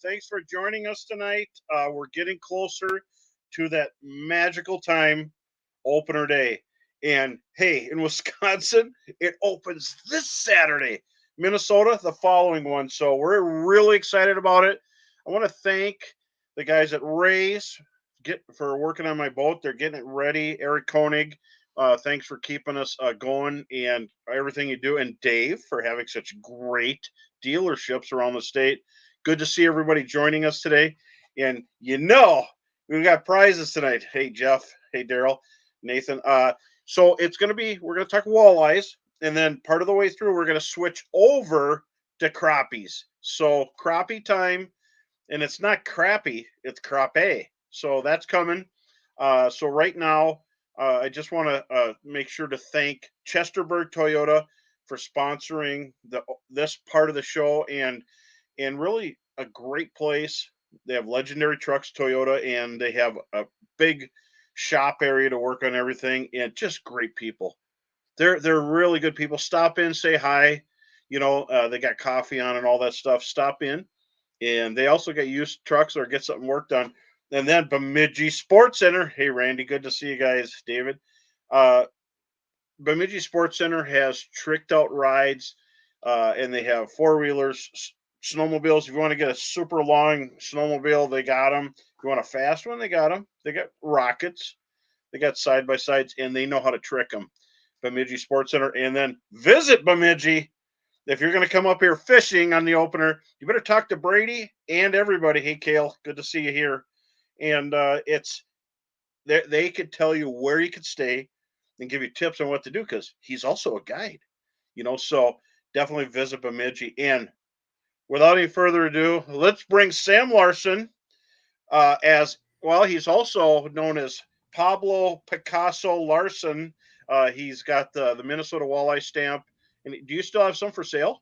Thanks for joining us tonight. We're getting closer to that magical time, opener day. And hey, in Wisconsin, it opens this Saturday. Minnesota, the following one. So we're really excited about it. I want to thank the guys at Ray's for working on my boat. They're getting it ready. Eric Koenig, thanks for keeping us going and everything you do. And Dave for having such great dealerships around the state. Good to see everybody joining us today. And we've got prizes tonight. Hey, Jeff. Hey, Daryl. Nathan. So we're going to talk walleyes. And then part of the way through, we're going to switch over to crappies. So crappie time. And it's not crappie, it's crappe. So that's coming. So right now, I just want to make sure to thank Chesterburg Toyota for sponsoring this part of the show and really a great place. They have legendary trucks, Toyota, and they have a big shop area to work on everything, and just great people. They're really good people. Stop in, say hi. They got coffee on and all that stuff. Stop in, and they also get used trucks or get something worked on. And then Bemidji Sports Center. Hey, Randy, good to see you guys. David, uh, Bemidji Sports Center has tricked out rides, and they have four wheelers, snowmobiles. If you want to get a super long snowmobile, they got them. If you want a fast one, they got them. They got rockets. They got side by sides, and they know how to trick them. Bemidji Sports Center, and then visit Bemidji. If you're going to come up here fishing on the opener, you better talk to Brady and everybody. Hey, Kale, good to see you here. And it's they could tell you where you could stay and give you tips on what to do because he's also a guide. So definitely visit Bemidji. And without any further ado, let's bring Sam Larsen as well. He's also known as Pablo Picasso Larsen. He's got the Minnesota Walleye stamp. And do you still have some for sale?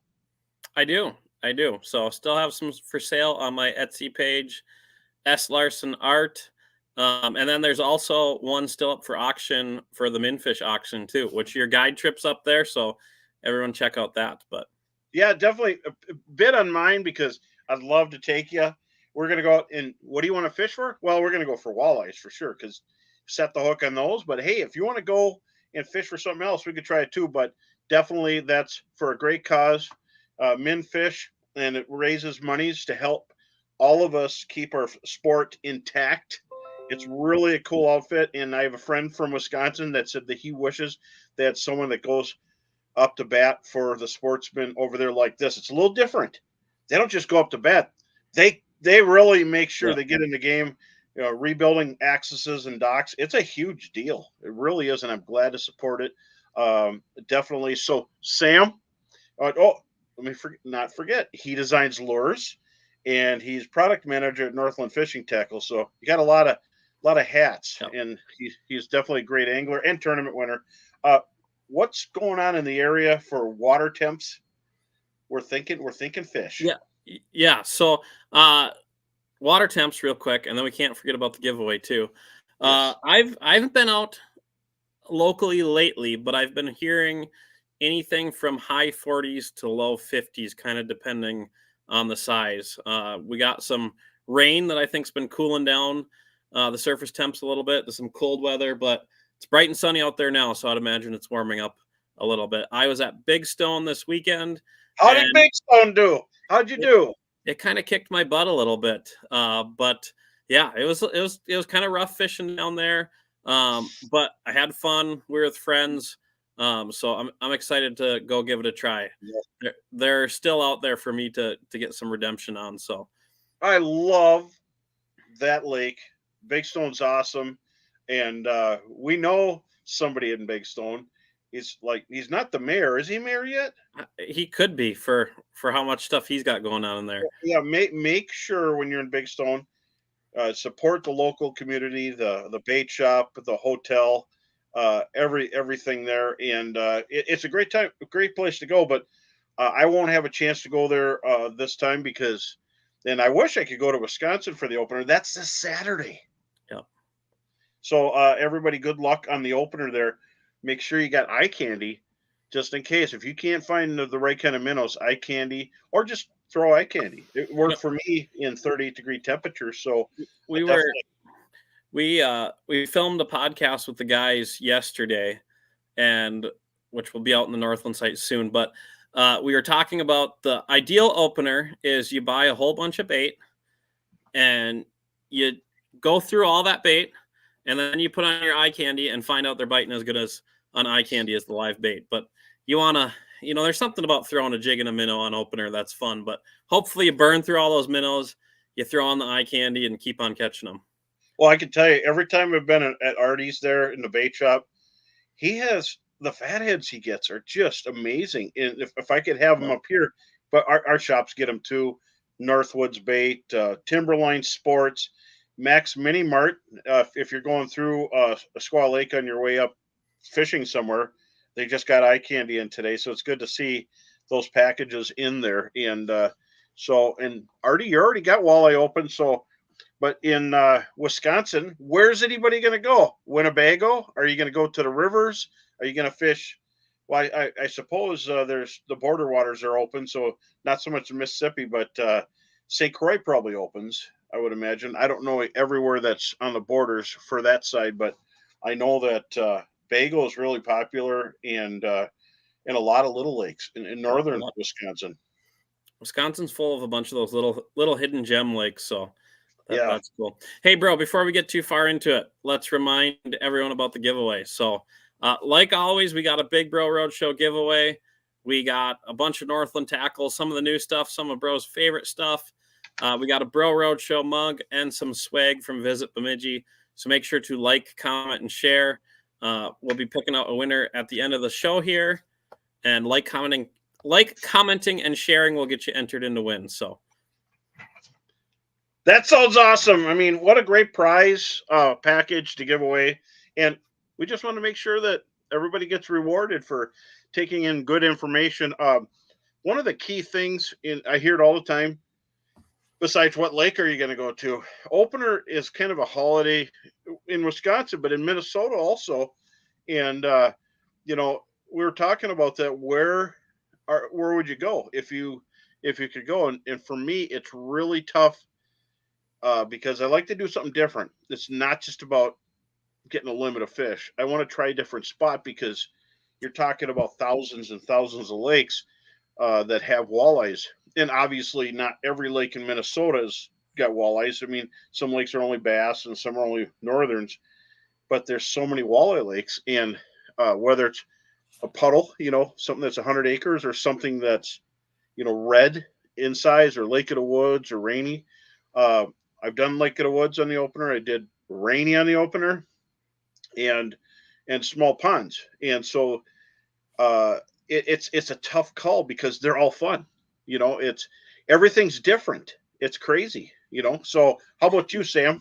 I do. I do. So I still have some for sale on my Etsy page, S. Larsen Art. And then there's also one still up for auction for the Minfish auction too, which your guide trip's up there. So everyone check out that. But yeah, definitely a bit on mine because I'd love to take you. We're going to go out and what do you want to fish for? Well, we're going to go for walleyes for sure because set the hook on those. But hey, if you want to go and fish for something else, we could try it too. But definitely that's for a great cause. Minfish, and it raises monies to help all of us keep our sport intact. It's really a cool outfit. And I have a friend from Wisconsin that said that he wishes they had someone that goes up to bat for the sportsmen over there like this. It's a little different. They don't just go up to bat. They really make sure yeah. they get in the game. Rebuilding accesses and docks. It's a huge deal. It really is, and I'm glad to support it. Definitely. So, Sam. Let me not forget. He designs lures, and he's product manager at Northland Fishing Tackle. So you got a lot of hats, Yeah. and he's definitely a great angler and tournament winner. Uh, what's going on in the area for water temps? We're thinking fish. Yeah. Yeah. So water temps real quick, and then we can't forget about the giveaway too. Yes. I haven't been out locally lately, but I've been hearing anything from high 40s to low 50s, kind of depending on the size. We got some rain that I think's been cooling down the surface temps a little bit. There's some cold weather, but it's bright and sunny out there now, so I'd imagine it's warming up a little bit. I was at Big Stone this weekend, How did and Big Stone do? How'd you it, do? it kind of kicked my butt a little bit. But yeah, it was kind of rough fishing down there. But I had fun. We were with friends. So I'm excited to go give it a try. Yeah. They're still out there for me to get some redemption on. So I love that lake. Big Stone's awesome, and we know somebody in Big Stone. He's not the mayor. Is he mayor yet? he could be for how much stuff he's got going on in there. Yeah. Make sure when you're in Big Stone, support the local community, the bait shop, the hotel, everything there, and it's a a great place to go. But I won't have a chance to go there this time because then I wish I could go to Wisconsin for the opener. That's this Saturday. Yeah. So everybody, good luck on the opener there. Make sure you got eye candy, just in case. If you can't find the right kind of minnows, eye candy, or just throw eye candy. It You know, worked for me in 38-degree temperatures. So I we were definitely, we filmed a podcast with the guys yesterday, and which will be out in the Northland site soon. But we were talking about the ideal opener is you buy a whole bunch of bait and you go through all that bait, and then you put on your eye candy and find out they're biting as good as on eye candy as the live bait. But you want to, there's something about throwing a jig and a minnow on opener that's fun. But hopefully you burn through all those minnows, you throw on the eye candy, and keep on catching them. well, I can tell you, every time I've been at Artie's there in the bait shop, he has the fatheads he gets are just amazing. And if I could have them up here, but our shops get them too. Northwoods Bait, Timberline Sports, Max Mini Mart. If you're going through a Squaw Lake on your way up fishing somewhere, they just got eye candy in today, so it's good to see those packages in there. And and Artie, you already got walleye open, so. But in Wisconsin, where's anybody going to go? Winnebago? Are you going to go to the rivers? Are you going to fish? Well, I suppose there's the border waters are open, so not so much in Mississippi, but St. Croix probably opens, I would imagine. I don't know everywhere that's on the borders for that side, but I know that Bago is really popular and in a lot of little lakes in northern Wisconsin. Wisconsin's full of a bunch of those little hidden gem lakes, so Yeah. that's cool. Hey, bro, before we get too far into it, let's remind everyone about the giveaway. So, like always, we got a Big Bro Roadshow giveaway. We got a bunch of Northland tackles, some of the new stuff, some of Bro's favorite stuff. We got a Bro Roadshow mug and some swag from Visit Bemidji. So make sure to like, comment, and share. We'll be picking out a winner at the end of the show here. And commenting, and sharing will get you entered in to win. So that sounds awesome. I mean, what a great prize package to give away. And we just want to make sure that everybody gets rewarded for taking in good information. One of the key things, I hear it all the time, besides what lake are you going to go to? Opener is kind of a holiday in Wisconsin, but in Minnesota also. And, we were talking about that. Where would you go if you could go? And for me, it's really tough because I like to do something different. It's not just about getting a limit of fish. I want to try a different spot because you're talking about thousands and thousands of lakes that have walleyes. And obviously, not every lake in Minnesota's got walleyes. I mean, some lakes are only bass and some are only northerns, but there's so many walleye lakes. And whether it's a puddle, something that's 100 acres or something that's, red in size or Lake of the Woods or Rainy. I've done Lake of the Woods on the opener. I did Rainy on the opener and small ponds. And so it's a tough call because they're all fun. It's everything's different. It's crazy. So how about you, Sam?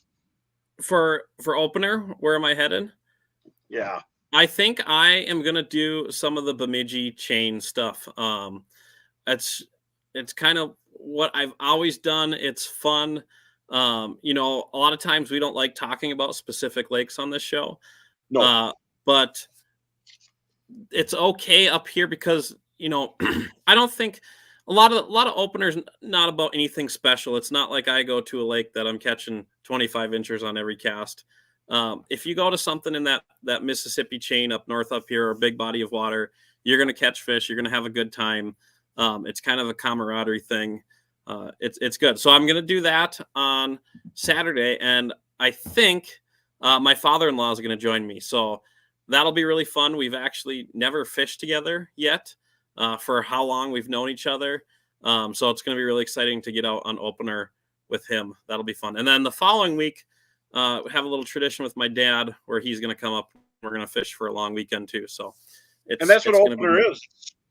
for opener, where am I headed? Yeah. I think I am gonna do some of the Bemidji chain stuff. It's kind of what I've always done. It's fun. A lot of times we don't like talking about specific lakes on this show. No. But it's okay up here because I don't think a lot of openers not about anything special. It's not like I go to a lake that I'm catching 25 inchers on every cast. If you go to something in that Mississippi chain up north up here, or a big body of water, you're going to catch fish. You're going to have a good time. It's kind of a camaraderie thing. It's good. So I'm going to do that on Saturday, and I think my father-in-law is going to join me. So that'll be really fun. We've actually never fished together yet for how long we've known each other. So it's going to be really exciting to get out on opener with him. That'll be fun. And then the following week, we have a little tradition with my dad where he's going to come up. We're going to fish for a long weekend too. So and that's what opener is.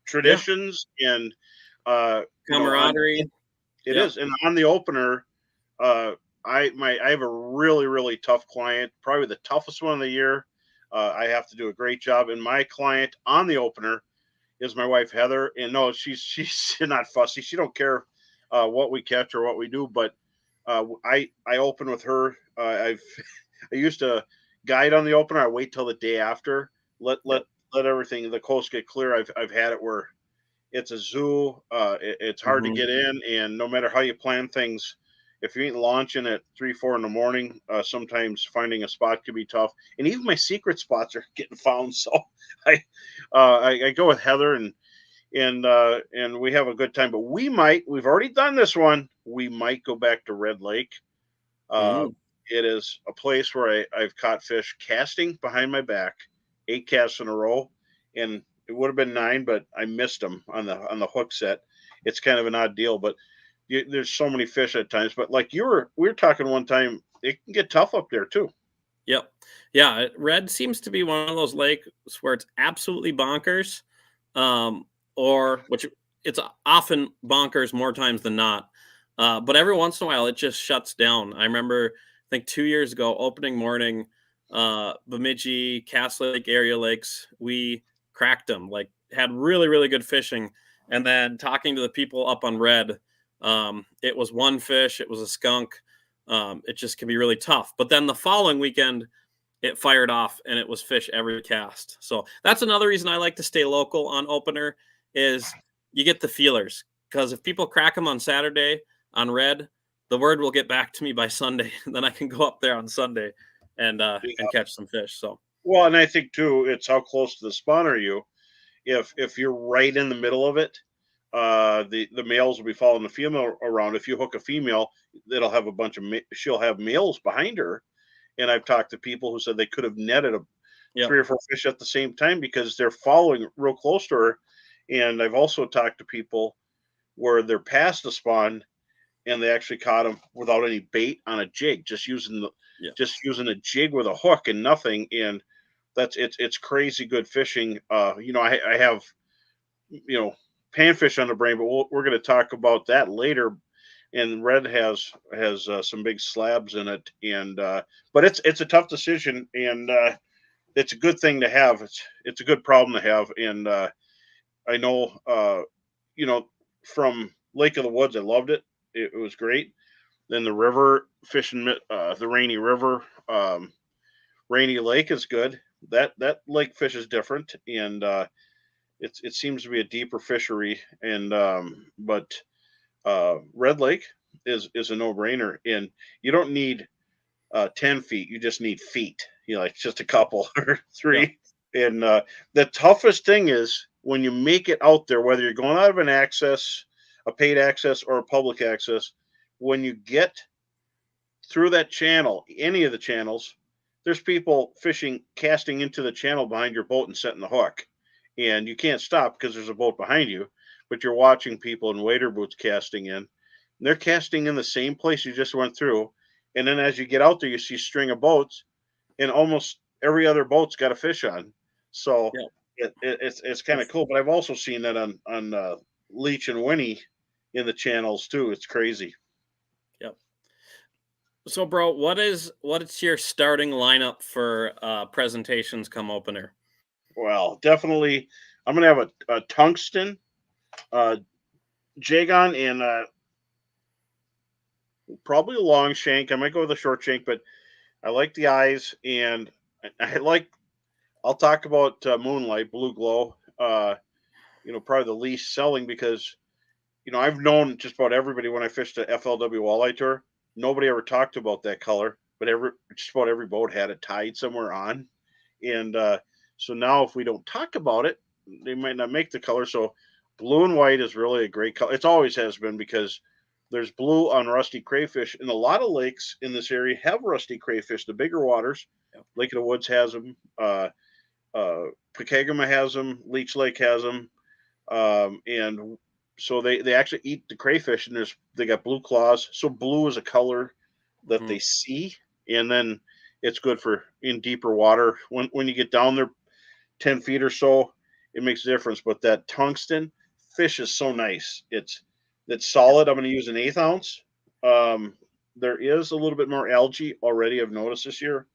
Traditions and camaraderie. It is. And on the opener, I have a really, really tough client, probably the toughest one of the year. I have to do a great job. And my client on the opener is my wife, Heather. And no, she's not fussy. She don't care what we catch or what we do. But I open with her. I used to guide on the opener. I wait till the day after. Let everything, the coast get clear. I've had it where it's a zoo. It's hard to Hmm. get in, and no matter how you plan things, if you ain't launching at 3, 4 in the morning, sometimes finding a spot can be tough. And even my secret spots are getting found. So I, I go with Heather, and we have a good time. But we've already done this one. We might go back to Red Lake. Uh, Hmm. it is a place where I've caught fish casting behind my back, 8 casts in a row, and it would have been 9, but I missed them on the hook set. It's kind of an odd deal, but there's so many fish at times. But like we were talking one time, it can get tough up there too. Yep. Yeah, Red seems to be one of those lakes where it's absolutely bonkers, um, or which it's often bonkers more times than not. But every once in a while, it just shuts down. I remember, I think 2 years ago, opening morning, Bemidji, Cass Lake area lakes, we cracked them. Like had really really good fishing, and then talking to the people up on Red, it was one fish, it was a skunk. It just can be really tough. But then the following weekend, it fired off and it was fish every cast. So that's another reason I like to stay local on opener is you get the feelers, because if people crack them on Saturday on Red, the word will get back to me by Sunday. Then I can go up there on Sunday and catch some fish. So Well, and I think too, it's how close to the spawn are you. If you're right in the middle of it, the males will be following the female around. If you hook a female, it'll have a bunch of she'll have males behind her. And I've talked to people who said they could have netted 3 or 4 fish at the same time because they're following real close to her. And I've also talked to people where they're past the spawn and they actually caught them without any bait on a jig, yeah. just using a jig with a hook and nothing. And it's crazy good fishing. I have panfish on the brain, but we're going to talk about that later. And Red has some big slabs in it, and but it's a tough decision, and it's a good thing to have. It's a good problem to have, and I know from Lake of the Woods, I loved it. It was great. Then the river fishing, the Rainy River, Rainy Lake is good. That lake fish is different, and it seems to be a deeper fishery, and but Red Lake is a no brainer, and you don't need 10 feet. You just need feet. Like just a couple or Yeah. three. And the toughest thing is when you make it out there, whether you're going out of a paid access or a public access, when you get through that channel, any of the channels, there's people fishing, casting into the channel behind your boat and setting the hook. And you can't stop because there's a boat behind you, but you're watching people in wader boots casting in. And they're casting in the same place you just went through. And then as you get out there, you see a string of boats, and almost every other boat's got a fish on. So Yeah. it's kind of cool. But I've also seen that on Leech and Winnie in the channels too. It's crazy. Yep. So, bro, what is your starting lineup for presentations come opener? Well, definitely, I'm gonna have a tungsten, uh, Jagon, and probably a long shank. I might go with a short shank, but I like the eyes, and I like. I'll talk about Moonlight Blue Glow. Probably the least selling because I've known just about everybody when I fished the FLW Walleye Tour. Nobody ever talked about that color, but just about every boat had it tied somewhere on, and so now if we don't talk about it, they might not make the color. So blue and white is really a great color. It always has been because there's blue on rusty crayfish, and a lot of lakes in this area have rusty crayfish. The bigger waters, Yep. Lake of the Woods has them. Uh, Pekegama has them. Leech Lake has them, and so they actually eat the crayfish, and they got blue claws. So blue is a color that Mhm. they see, and then it's good for in deeper water. When you get down there 10 feet or so, it makes a difference. But that tungsten fish is so nice. It's Yep. solid. I'm going to use an 1/8 ounce. Um, there is a little bit more algae already. I've noticed this year.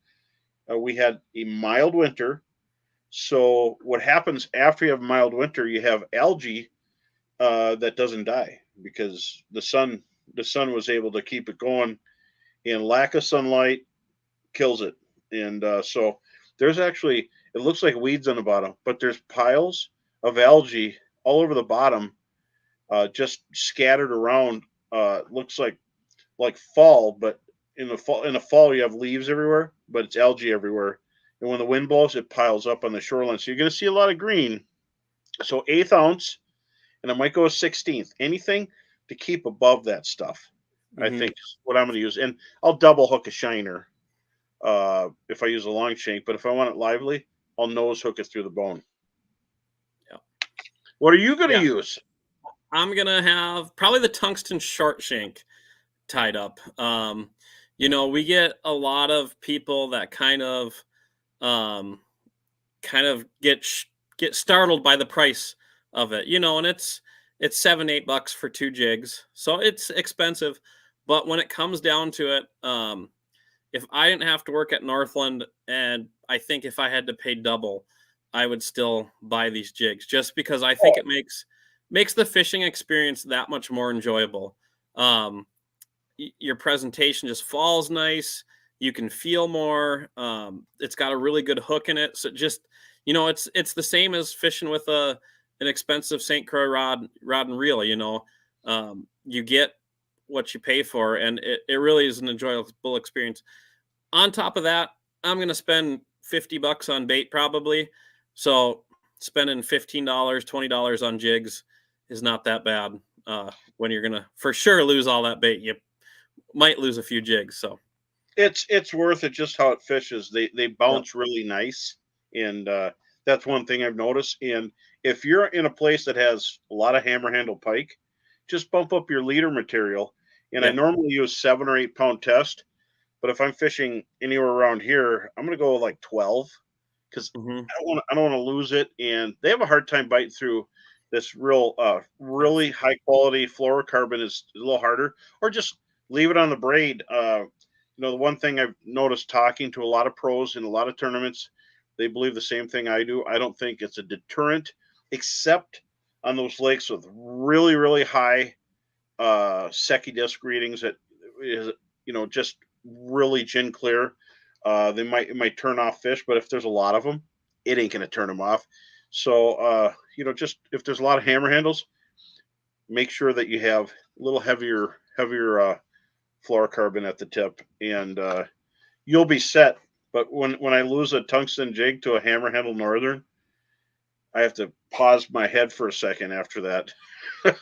We had a mild winter. So what happens after you have a mild winter? You have algae that doesn't die because the sun was able to keep it going, and lack of sunlight kills it. And so there's actually, it looks like weeds on the bottom, but there's piles of algae all over the bottom, just scattered around. Looks like fall, but in the fall you have leaves everywhere, but it's algae everywhere. And when the wind blows, it piles up on the shoreline. So you're going to see a lot of green. So eighth ounce, and I might go a 16th. Anything to keep above that stuff, I Hmm. think is what I'm going to use. And I'll double hook a shiner if I use a long shank. But if I want it lively, I'll nose hook it through the bone. Yeah. What are you going to Yeah. use? I'm gonna have probably the tungsten short shank tied up. We get a lot of people that um, get startled by the price of it, and it's 7-8 bucks for 2 jigs, so it's expensive. But when it comes down to it, if I didn't have to work at Northland, and I think if I had to pay double, I would still buy these jigs just because I think Oh, it makes the fishing experience that much more enjoyable. Um, your presentation just falls nice. You can feel more. It's got a really good hook in it, so just it's the same as fishing with an expensive St. Croix rod and reel. You get what you pay for, and it really is an enjoyable experience. On top of that, I'm going to spend 50 bucks on bait probably. So spending $15, $20 on jigs is not that bad. When you're going to for sure lose all that bait, you might lose a few jigs. So, it's worth it just how it fishes. They yep. bounce really nice, and that's one thing I've noticed. And if you're in a place that has a lot of hammer handle pike, just bump up your leader material. And I Yep. normally use 7 or 8 pound test, but if I'm fishing anywhere around here, I'm gonna go with like 12 because Hmm. I don't want to lose it. And they have a hard time biting through this really high quality fluorocarbon is a little harder, or just leave it on the braid. The one thing I've noticed talking to a lot of pros in a lot of tournaments, they believe the same thing I do. I don't think it's a deterrent, except on those lakes with really, really high Secchi disc readings that is, just really gin clear. It might turn off fish, but if there's a lot of them, it ain't going to turn them off. So, just if there's a lot of hammer handles, make sure that you have a little heavier fluorocarbon at the tip, and you'll be set. But when I lose a tungsten jig to a hammer handle northern, I have to pause my head for a second after that, and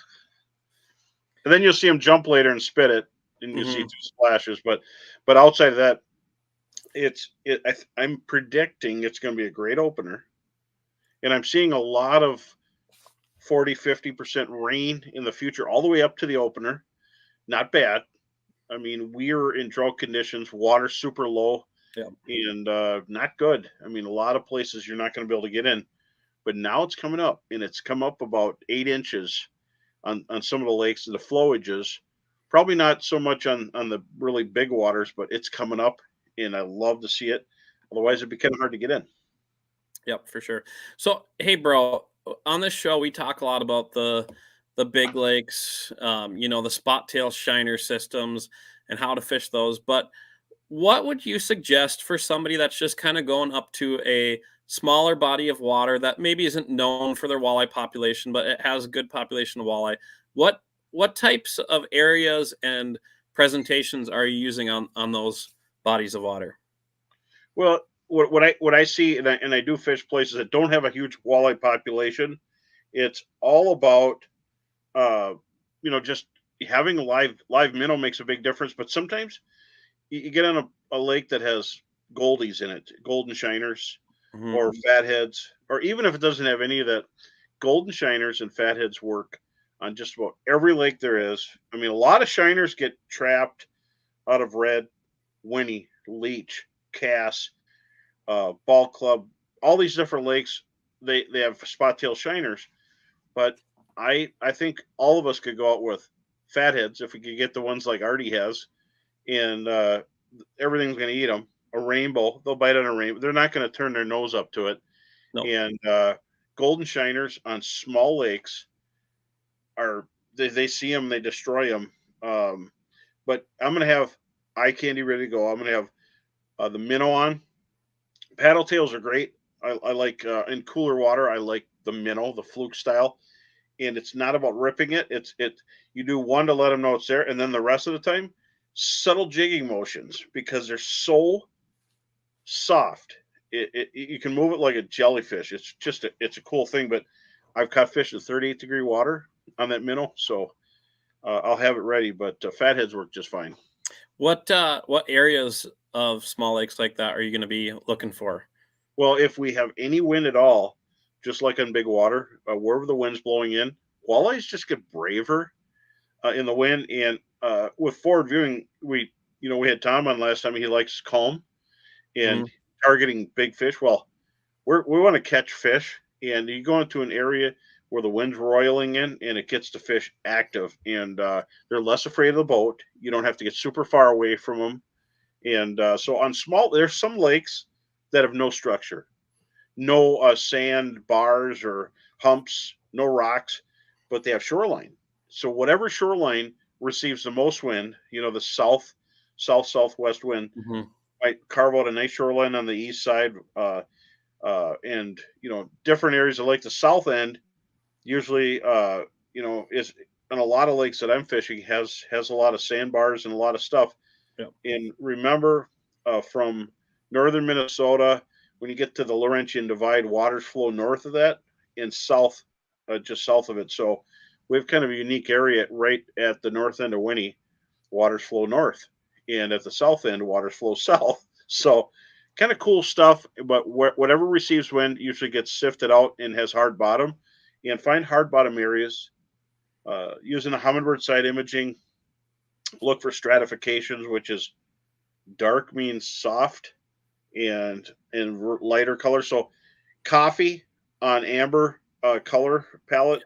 then you'll see him jump later and spit it, and you see Hmm. 2 splashes. But outside of that, I'm predicting it's going to be a great opener, and I'm seeing a lot of 40-50% rain in the future, all the way up to the opener. Not bad. I mean, we're in drought conditions, water super low, Yep. and not good. I mean, a lot of places you're not going to be able to get in, but now it's coming up, and it's come up about 8 inches on some of the lakes and the flowages. Probably not so much on the really big waters, but it's coming up, and I love to see it. Otherwise, it'd be kind of hard to get in. Yep, for sure. So, hey, bro, on this show we talk a lot about the big lakes, the spot tail shiner systems and how to fish those. But what would you suggest for somebody that's just kind of going up to a smaller body of water that maybe isn't known for their walleye population, but it has a good population of walleye? What what types of areas and presentations are you using on those bodies of water? Well, what I see, and I do fish places that don't have a huge walleye population. It's all about uh, just having a live minnow makes a big difference. But sometimes you get on a lake that has goldies in it, golden shiners, Hmm. or fatheads, or even if it doesn't have any of that, golden shiners and fatheads work on just about every lake there is. I mean, a lot of shiners get trapped out of red, Winnie, Leech, Cass, Ball Club, all these different lakes. They have spot tail shiners, but I think all of us could go out with fatheads if we could get the ones like Artie has, and everything's going to eat them. A rainbow, they'll bite on a rainbow. They're not going to turn their nose up to it. No. And golden shiners on small lakes are they see them, they destroy them. But I'm going to have eye candy ready to go. I'm going to have the minnow on. Paddle tails are great. I like in cooler water. I like the minnow, the fluke style. and it's not about ripping it. You do one to let them know it's there, and then the rest of the time, subtle jigging motions because they're so soft. You can move it like a jellyfish. It's a cool thing. But I've caught fish in 38-degree water on that minnow, so I'll have it ready. But fatheads work just fine. What areas of small lakes like that are you going to be looking for? Well, if we have any wind at all, just like on big water, wherever the wind's blowing in, walleyes just get braver in the wind. And with forward viewing, we had Tom on last time. He likes calm and Mhm. targeting big fish. Well, we want to catch fish, and you go into an area where the wind's roiling in, and it gets the fish active, and they're less afraid of the boat. You don't have to get super far away from them, and so on small, there's some lakes that have no structure, no sand bars or humps, no rocks, but they have shoreline. So whatever shoreline receives the most wind, the southwest wind Mhm. might carve out a nice shoreline on the east side. And different areas of like the south end usually is in a lot of lakes that I'm fishing has a lot of sandbars and a lot of stuff. Yep. And remember, from northern Minnesota, when you get to the Laurentian Divide, waters flow north of that and south, just south of it. So we have kind of a unique area right at the north end of Winnie. Waters flow north, and at the south end, waters flow south. So kind of cool stuff. But whatever receives wind usually gets sifted out and has hard bottom. And find hard bottom areas using the Humminbird side imaging. Look for stratifications, which is dark means soft and lighter color. So coffee on amber color palette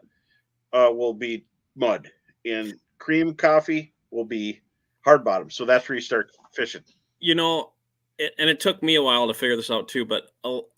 will be mud, and cream coffee will be hard bottom. So that's where you start fishing. You know, and it took me a while to figure this out too, but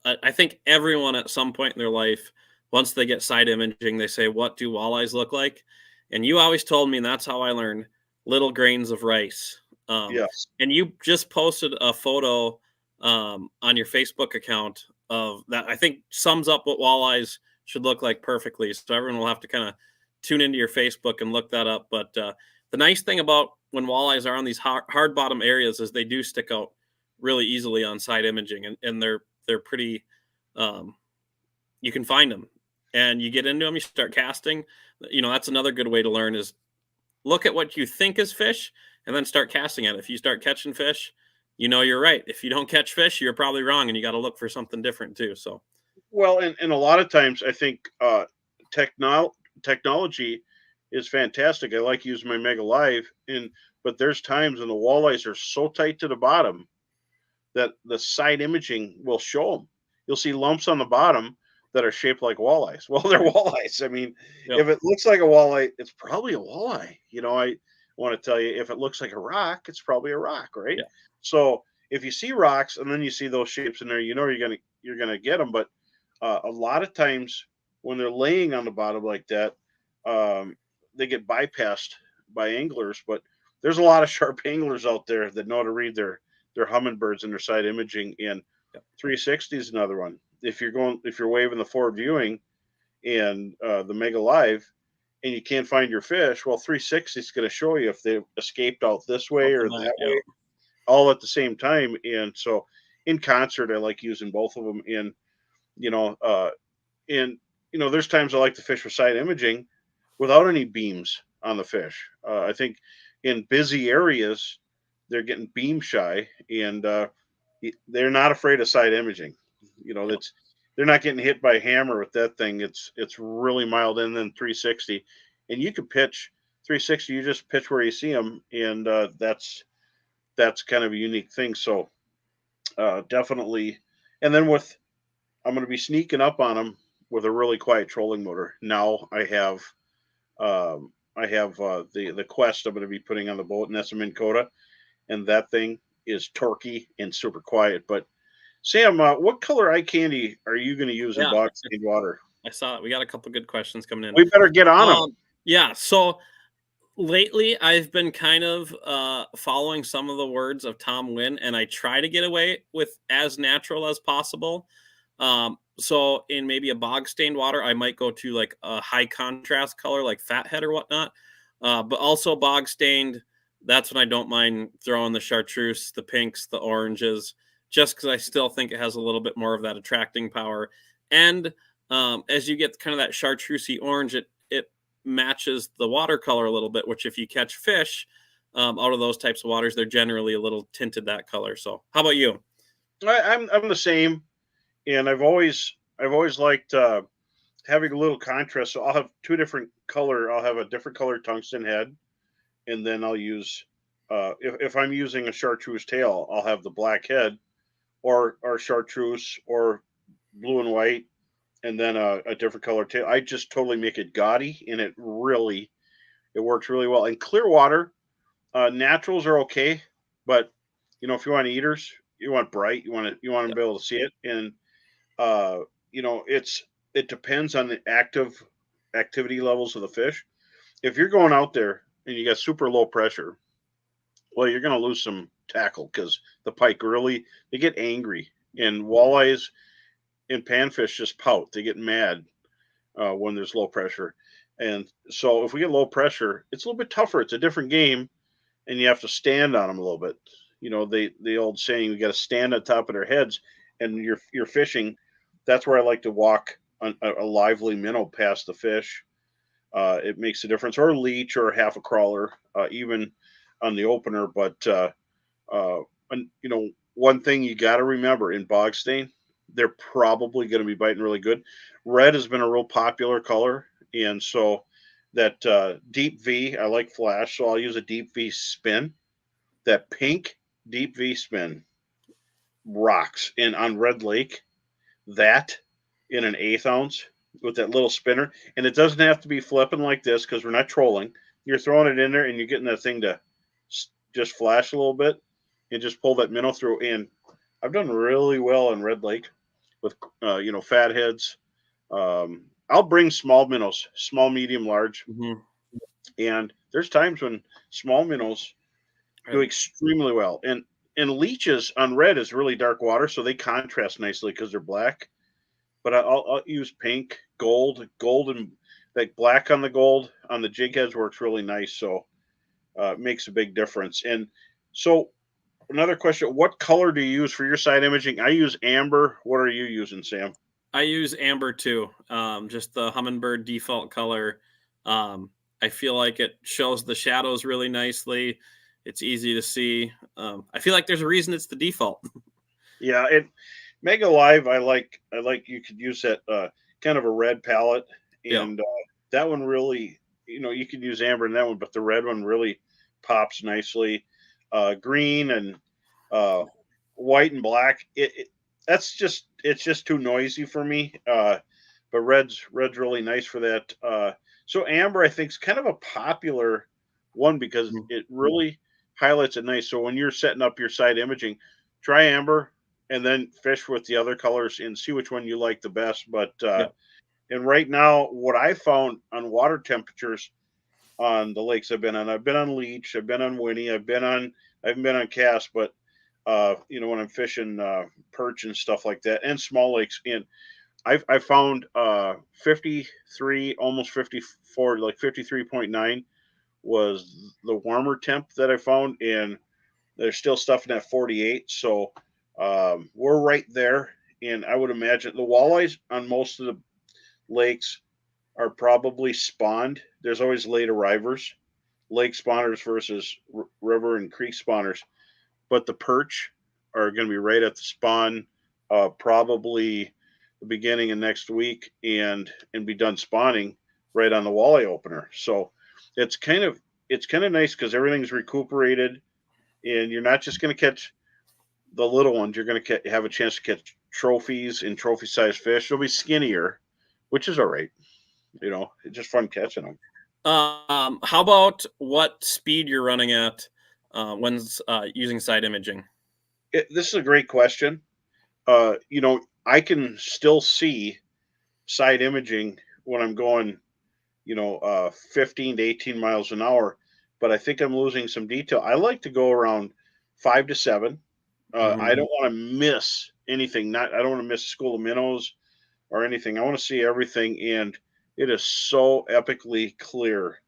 I think everyone at some point in their life, once they get side imaging, they say, "What do walleyes look like?" And you always told me, and that's how I learned, little grains of rice. Yes. And you just posted a photo on your Facebook account of that. I think sums up what walleyes should look like perfectly. So everyone will have to kind of tune into your Facebook and look that up. But the nice thing about when walleyes are on these hard bottom areas is they do stick out really easily on side imaging, and they're pretty. Um, you can find them, and you get into them. You start casting. That's another good way to learn is look at what you think is fish, and then start casting at it. If you start catching fish, you're right. If you don't catch fish, you're probably wrong, and you got to look for something different too. So Well, and a lot of times I think technology is fantastic. I like using my Mega Live, but there's times when the walleyes are so tight to the bottom that the side imaging will show them. You'll see lumps on the bottom that are shaped like walleyes. Well, they're walleyes. I mean, yep, if it looks like a walleye, it's probably a walleye. I want to tell you, if it looks like a rock, it's probably a rock, right? yeah, So if you see rocks and then you see those shapes in there, you're gonna get them. But a lot of times when they're laying on the bottom like that, um, they get bypassed by anglers. But there's a lot of sharp anglers out there that know how to read their Humminbirds and their side imaging. And yep. 360 is another one. If you're waving the forward viewing and the Mega Live, and you can't find your fish, well, 360 is going to show you if they escaped out this way Both or of that, that yeah. way, all at the same time. And so, in concert, I like using both of them. You know, uh, and there's times I like to fish with side imaging without any beams on the fish. I think in busy areas, they're getting beam shy, and they're not afraid of side imaging. Yep. That's they're not getting hit by a hammer with that thing. It's really mild. And then 360, and you can pitch 360. You just pitch where you see them, and that's kind of a unique thing. So definitely. And then I'm going to be sneaking up on them with a really quiet trolling motor. Now I have the Quest I'm going to be putting on the boat, and that's a Minn Kota, and that thing is torquey and super quiet. But Sam, what color eye candy are you going to use in Yeah, bog stained water? I saw it. We got a couple good questions coming in. We better get on them. Yeah, so lately I've been kind of following some of the words of Tom Wynn, and I try to get away with as natural as possible. So in maybe a bog stained water, I might go to like a high contrast color like fathead or whatnot. But also bog stained, that's when I don't mind throwing the chartreuse, the pinks, the oranges, just because I still think it has a little bit more of that attracting power. And as you get kind of that chartreusey orange, it matches the watercolor a little bit. Which if you catch fish out of those types of waters, they're generally a little tinted that color. So how about you? I'm the same, and I've always liked having a little contrast. So I'll have two different color. I'll have a different color tungsten head, and then I'll use if I'm using a chartreuse tail, I'll have the black head or chartreuse or blue and white, and then a different color tail. I just totally make it gaudy, and it works really well. In clear water, naturals are okay, but if you want eaters, you want bright, you want to Yep. be able to see it, and uh, it depends on the activity levels of the fish. If you're going out there and you got super low pressure, well, you're going to lose some tackle because the pike really they get angry, and walleyes and panfish just pout. They get mad when there's low pressure, and so if we get low pressure, it's a little bit tougher. It's a different game, and you have to stand on them a little bit. The old saying, you got to stand on top of their heads, and you're fishing. That's where I like to walk on a lively minnow past the fish. It makes a difference, or a leech, or half a crawler, even on the opener. But uh, one thing you got to remember in bog stain, they're probably going to be biting really good. Red has been a real popular color, and so that deep V, I like flash, so I'll use a deep V spin. That pink deep V spin rocks. And on Red Lake, that in an eighth ounce with that little spinner, and it doesn't have to be flipping like this because we're not trolling. You're throwing it in there, and you're getting that thing to just flash a little bit and just pull that minnow through. And I've done really well in Red Lake with fatheads. I'll bring small minnows, small, medium, large, Mhm. and there's times when small minnows do Right. extremely well. And leeches on red is really dark water, so they contrast nicely because they're black. But I'll use pink, gold, and like black on the gold on the jig heads works really nice. So it makes a big difference. And so another question: what color do you use for your side imaging? I use amber. What are you using, Sam? I use amber too. Just the hummingbird default color. Um, I feel like it shows the shadows really nicely. It's easy to see. I feel like there's a reason it's the default. Yeah, and Mega Live, I like you could use that kind of a red palette, Yeah. and that one really, you could use amber in that one, but the red one really pops nicely. Green and uh, white and black, it's just too noisy for me. But red's really nice for that. So amber, I think, is kind of a popular one because Mm. it really highlights it nice. So when you're setting up your side imaging, try amber and then fish with the other colors and see which one you like the best. But Yeah. and right now, what I found on water temperatures on the lakes I've been on Leech, I've been on Winnie, I haven't been on Cass, but when I'm fishing perch and stuff like that, and small lakes, and I found 53, almost 54, like 53.9 was the warmer temp that I found, and there's still stuff in that 48. So we're right there. And I would imagine the walleyes on most of the lakes are probably spawned. There's always late arrivers, lake spawners versus river and creek spawners. But the perch are going to be right at the spawn, probably the beginning of next week, and be done spawning right on the walleye opener. So it's kind of it's kind of nice because everything's recuperated, and you're not just going to catch the little ones. You're going to have a chance to catch trophies and trophy sized fish. They'll be skinnier, which is all right. It's just fun catching them. How about what speed you're running at when using side imaging? This is a great question. I can still see side imaging when I'm going, 15 to 18 miles an hour, but I think I'm losing some detail. I like to go around 5 to 7. I Hmm. don't want to miss anything. I don't want to miss a school of minnows. or anything. I want to see everything, and it is so epically clear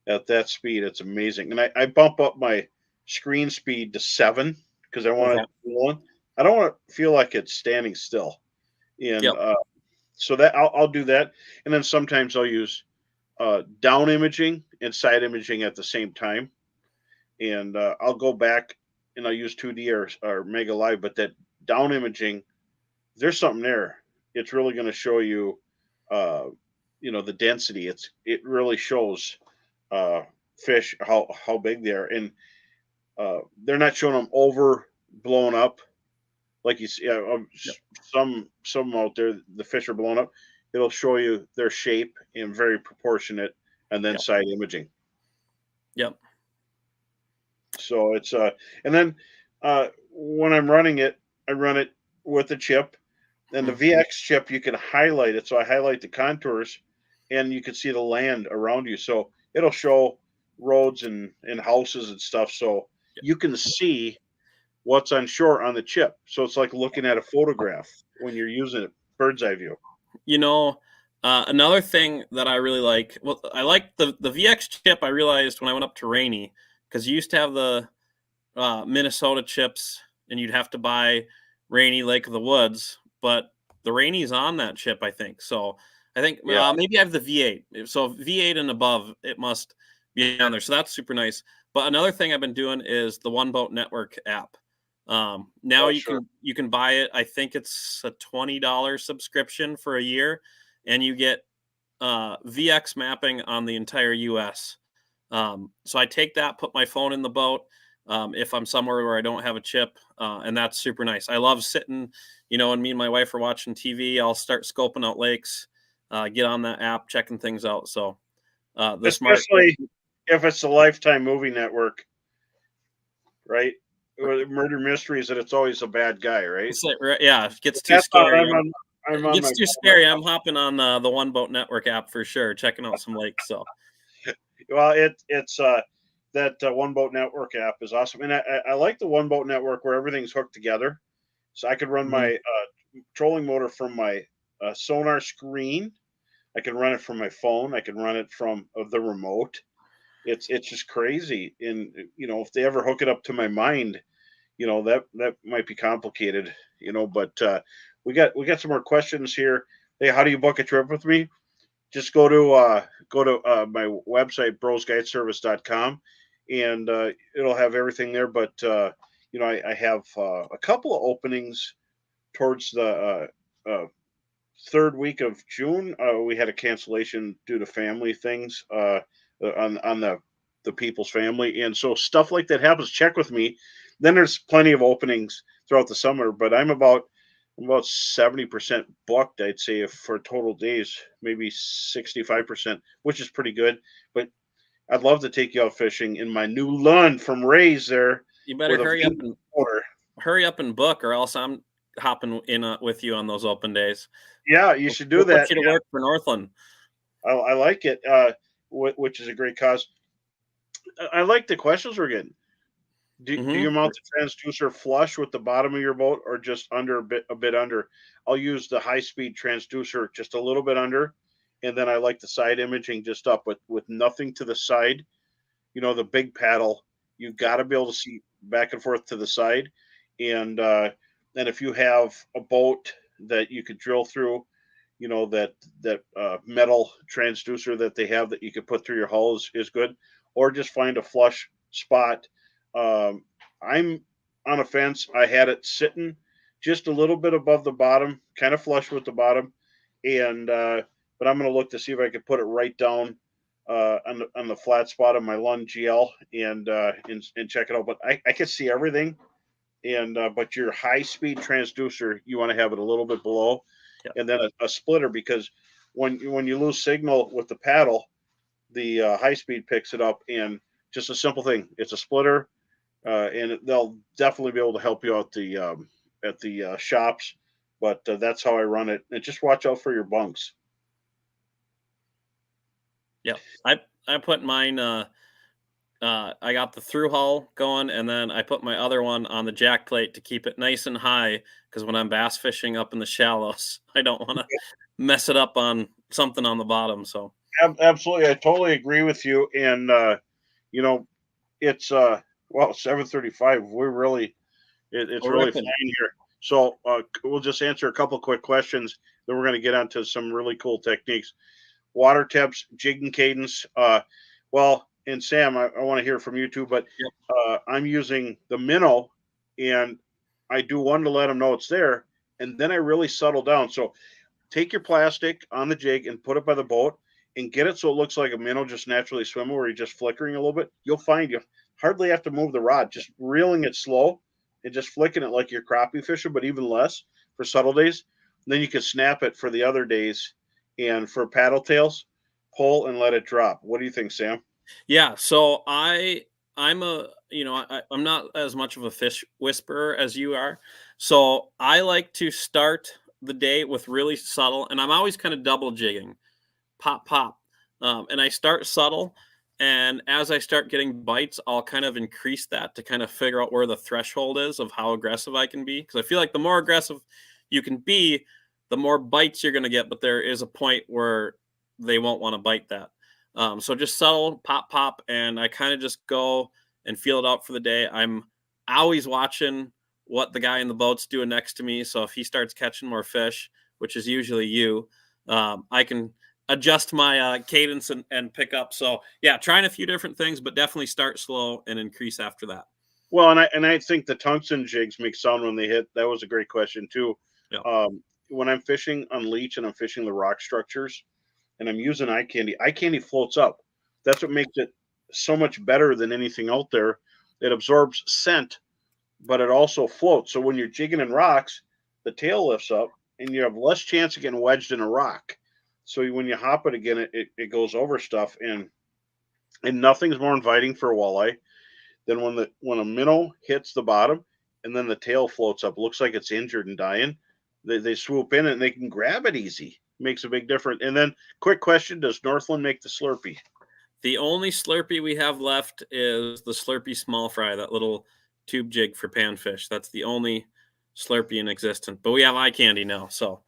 at that speed. It's amazing. And I bump up my screen speed to 7 because I want Okay. it rolling. I don't want to feel like it's standing still. And Yep. so that I'll do that. And then sometimes I'll use down imaging and side imaging at the same time. And I'll go back and I'll use 2D or Mega Live, but that down imaging, there's something there. It's really going to show you, uh, the density. It really shows uh, fish how big they are, and they're not showing them over blown up like you see. Yep. Some out there, the fish are blown up. It'll show you their shape and very proportionate, and then Yep. side imaging. Yep. So it's and then when I'm running it, I run it with the chip. And the Mhm. VX chip, you can highlight it. So I highlight the contours, and you can see the land around you. So it'll show roads and houses and stuff. So Yep. you can see what's on shore on the chip. So it's like looking at a photograph when you're using it, bird's eye view. You know, another thing that I really like, well, I like the VX chip. I realized when I went up to Rainy, because you used to have the Minnesota chips, and you'd have to buy Rainy Lake of the Woods, but the Rainy's on that chip, I think. So I think Yeah, maybe I have the V8. So V8 and above, it must be on there. So that's super nice. But another thing I've been doing is the One Boat Network app. Now oh you sure. can buy it. I think it's a $20 subscription for a year, and you get VX mapping on the entire U.S. So I take that, put my phone in the boat if I'm somewhere where I don't have a chip, and that's super nice. I love sitting, and me and my wife are watching TV. I'll start scoping out lakes, get on that app, checking things out. So the smart, Especially if it's the Lifetime movie network, right? With murder mysteries, that it's always a bad guy, right? yeah, it gets too That's how scary. I'm It on my gets too phone. scary. I'm hopping on the One Boat Network app for sure, checking out some lakes. So Well, it's that One Boat Network app is awesome, and I like the One Boat Network where everything's hooked together. So I could run mhm. my trolling motor from my sonar screen. I can run it from my phone. I can run it from the remote. It's just crazy, and if they ever hook it up to my mind, that might be complicated. But we got some more questions here. Hey, how do you book a trip with me? Just go to my website brosguideservice.com, and it'll have everything there. But I have a couple of openings towards the third week of June. We had a cancellation due to family things on the people's family, and so stuff like that happens. Check with me. Then there's plenty of openings throughout the summer, but I'm about 70% booked, I'd say, if for total days, maybe 65%, which is pretty good. But I'd love to take you out fishing in my new Lund from Ray's there You better with a V motor. hurry up and book, or else I'm hopping in with you on those open days. Yeah, you should do We'll put that. you to work for Northland. I like it, which is a great cause. I like the questions we're getting. Do you Hmm. mount the transducer flush with the bottom of your boat, or just under a bit under? I'll use the high speed transducer just a little bit under, and then I like the side imaging just up with nothing to the side. The big paddle. You got to be able to see back and forth to the side, and if you have a boat that you could drill through, that metal transducer that they have that you could put through your hull is good, or just find a flush spot. I'm on a fence. I had it sitting just a little bit above the bottom, kind of flush with the bottom, and but I'm going to look to see if I could put it right down on the flat spot of my Lund GL and check it out. But I can see everything, and but your high speed transducer, you want to have it a little bit below, Yeah. and then a splitter, because when you lose signal with the paddle, the high speed picks it up. And just a simple thing, it's a splitter, and they'll definitely be able to help you out at the shops. But that's how I run it. And just watch out for your bunks. Yep. I put mine. I got the through hull going, and then I put my other one on the jack plate to keep it nice and high. Because when I'm bass fishing up in the shallows, I don't want to mess it up on something on the bottom. So Absolutely, I totally agree with you. And you know, it's 7:35. It's we're really ripping. flying here. So we'll just answer a couple quick questions. Then we're going to get onto some really cool techniques. Water tips, jigging cadence. And Sam, I want to hear from you too. But Yep. I'm using the minnow, and I do one to let them know it's there, and then I really settle down. So take your plastic on the jig and put it by the boat and get it so it looks like a minnow just naturally swimming where you're just flickering a little bit. You'll find you hardly have to move the rod, just reeling it slow and just flicking it like you're crappie fishing, but even less for subtle days. And then you can snap it for the other days. And for paddle tails, pull and let it drop. What do you think, Sam? Yeah, so I'm a I'm not as much of a fish whisperer as you are. So I like to start the day with really subtle, and I'm always kind of double jigging, pop pop, and I start subtle, and as I start getting bites, I'll kind of increase that to kind of figure out where the threshold is of how aggressive I can be. Because I feel like the more aggressive you can be, the more bites you're going to get. But there is a point where they won't want to bite that. So just subtle, pop, pop, and I kind of just go and feel it out for the day. I'm always watching what the guy in the boat's doing next to me. So if he starts catching more fish, which is usually you, I can adjust my cadence and pick up. So yeah, trying a few different things, but definitely start slow and increase after that. Well, and I think the tungsten jigs make sound when they hit. That was a great question too. Yeah. When I'm fishing on leech and I'm fishing the rock structures, and I'm using eye candy floats up. That's what makes it so much better than anything out there. It absorbs scent, but it also floats. So when you're jigging in rocks, the tail lifts up and you have less chance of getting wedged in a rock. So when you hop it again, it goes over stuff, and nothing's more inviting for a walleye than when a minnow hits the bottom and then the tail floats up. It looks like it's injured and dying. They swoop in and they can grab it easy. Makes a big difference. And then, quick question: does Northland make the Slurpee? The only Slurpee we have left is the Slurpee small fry, that little tube jig for panfish. That's the only Slurpee in existence. But we have eye candy now, so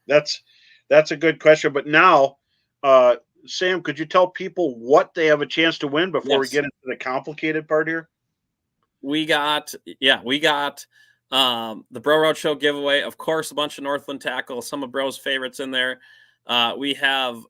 That's that's a good question. But now, uh, Sam, could you tell people what they have a chance to win before we yes. get into the complicated part here? We got the Bro Roadshow giveaway. Of course, a bunch of Northland tackle, some of Bro's favorites in there. We have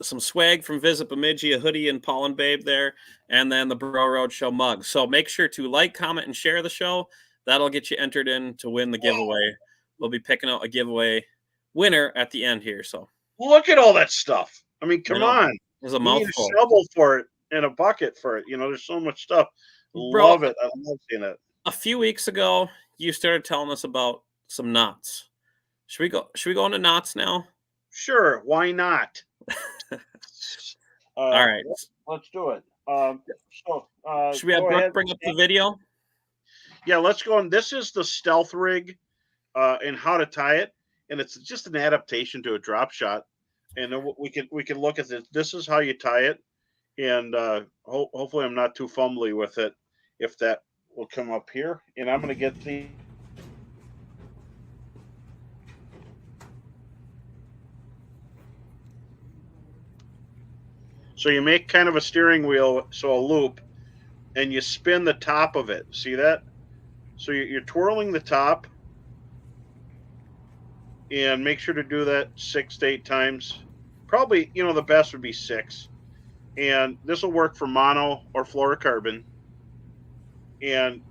some swag from Visit Bemidji, a hoodie and Paul and Babe there, and then the Bro Roadshow mug. So make sure to like, comment, and share the show. That'll get you entered in to win the giveaway. We'll be picking out a giveaway winner at the end here. So Look at all that stuff. I mean, I come know on. there's a You need a mouthful. shovel for it and a bucket for it. There's so much stuff. Bro, Love it. I love seeing it. a few weeks ago, you started telling us about some knots. Should we go? Should we go into knots now? Sure, why not? All right. Let's do it. Should we have Go Brooke ahead. bring up the video? Yeah, let's go on. This is the stealth rig and how to tie it, and it's just an adaptation to a drop shot. And then we can look at this. This is how you tie it, and hopefully I'm not too fumbly with it. If that will come up here, and I'm going to get the. So you make kind of a steering wheel, so a loop, and you spin the top of it. See that? So you're twirling the top, and make sure to do that 6 to 8 times. Probably, the best would be 6. And this will work for mono or fluorocarbon. And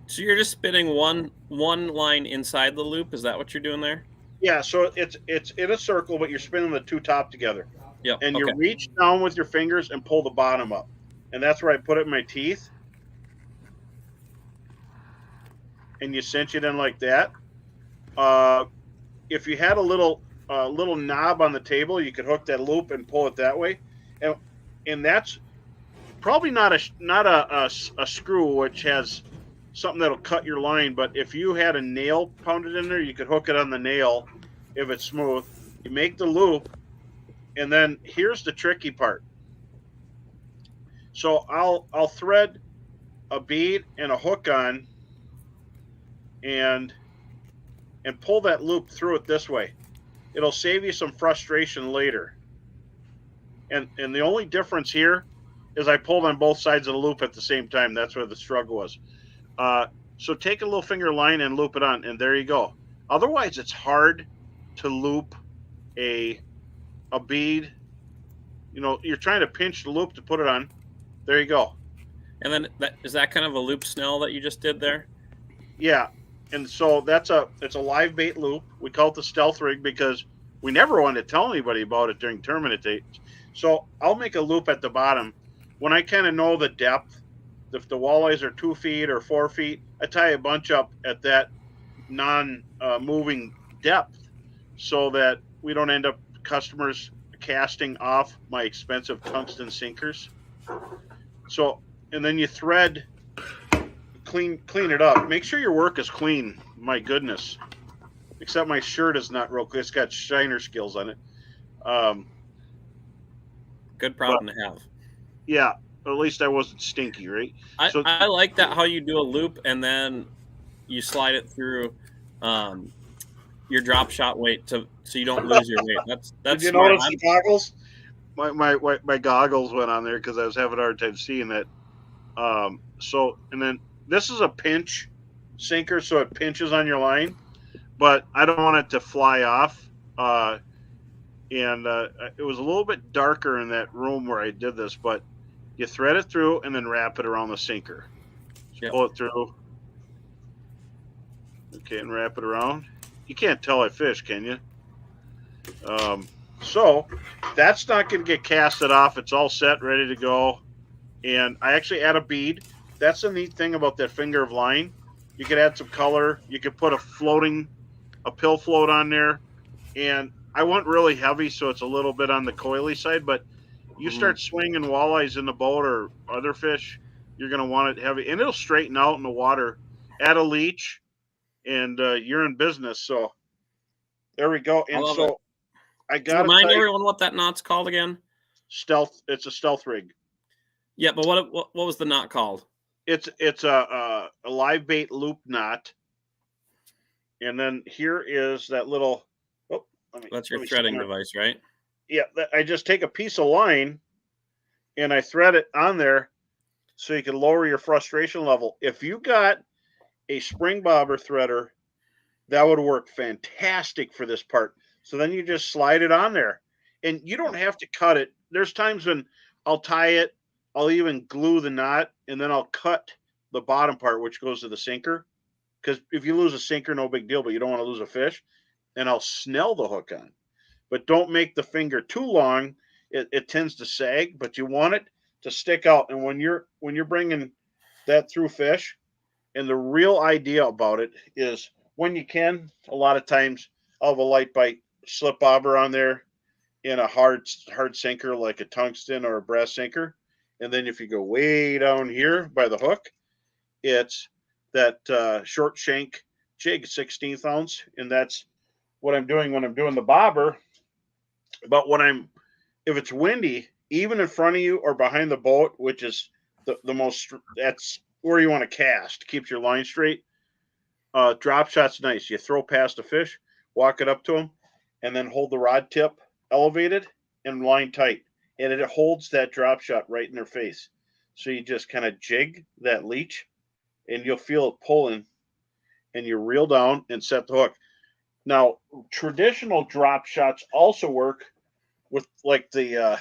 So you're just spinning one line inside the loop. Is that what you're doing there? yeah, so it's in a circle, but you're spinning the two top together. Yep. And Okay. you reach down with your fingers and pull the bottom up. And that's where I put it in my teeth. And you cinch it in like that. If you had a little knob on the table, you could hook that loop and pull it that way. And that's probably not a screw, which has something that'll cut your line. But if you had a nail pounded in there, you could hook it on the nail if it's smooth. You make the loop, and then here's the tricky part. So I'll thread a bead and a hook on and pull that loop through it this way. It'll save you some frustration later. And the only difference here is I pulled on both sides of the loop at the same time. That's where the struggle was. Uh, so take a little finger line and loop it on, and there you go. Otherwise, it's hard to loop a bead. You know, you're trying to pinch the loop to put it on. There you go. And then is that kind of a loop snell that you just did there? Yeah, and so it's a live bait loop. We call it the stealth rig because we never wanted to tell anybody about it during tournament dates. So I'll make a loop at the bottom when I kind of know the depth. If the walleyes are 2 feet or 4 feet, I tie a bunch up at that non-moving depth so that we don't end up customers casting off my expensive tungsten sinkers. So, and then you thread, clean it up. Make sure your work is clean. My goodness, except my shirt is not real clean. It's got shiner skills on it. Good problem to have. Yeah, at least I wasn't stinky, right? I like that how you do a loop and then you slide it through your drop shot weight so you don't lose your weight. That's Did you smart. notice the goggles? My goggles went on there because I was having a hard time seeing that. So and then this is a pinch sinker, so it pinches on your line, but I don't want it to fly off. And it was a little bit darker in that room where I did this, but you thread it through and then wrap it around the sinker. Yep. Pull it through. Okay, and wrap it around. You can't tell I fish, can you? So that's not going to get casted off. It's all set, ready to go. And I actually add a bead. That's the neat thing about that finger of line. You could add some color. You could put a pill float on there. And I went really heavy, so it's a little bit on the coily side. But you start swinging walleyes in the boat or other fish, you're going to want it heavy. And it'll straighten out in the water. Add a leech, and you're in business. So there we go. And so I got to remind everyone what that knot's called again. Stealth. It's a stealth rig. Yeah, but what was the knot called? It's a live bait loop knot. And then here is that little. Oh, that's your threading device, right? Yeah, I just take a piece of line and I thread it on there so you can lower your frustration level. If you got a spring bobber threader, that would work fantastic for this part. So then you just slide it on there, and you don't have to cut it. There's times when I'll tie it, I'll even glue the knot, and then I'll cut the bottom part, which goes to the sinker. Because if you lose a sinker, no big deal, but you don't want to lose a fish. And I'll snell the hook on. But don't make the finger too long. It tends to sag, but you want it to stick out. And when you're bringing that through fish, and the real idea about it is when you can, a lot of times I'll have a light bite slip bobber on there in a hard sinker like a tungsten or a brass sinker. And then if you go way down here by the hook, it's that short shank jig, 16th ounce. And that's what I'm doing when I'm doing the bobber. But if it's windy, even in front of you or behind the boat, which is the most, that's where you want to cast, keeps your line straight. Drop shot's nice. You throw past a fish, walk it up to them, and then hold the rod tip elevated and line tight. And it holds that drop shot right in their face. So you just kind of jig that leech, and you'll feel it pulling, and you reel down and set the hook. Now, traditional drop shots also work with like the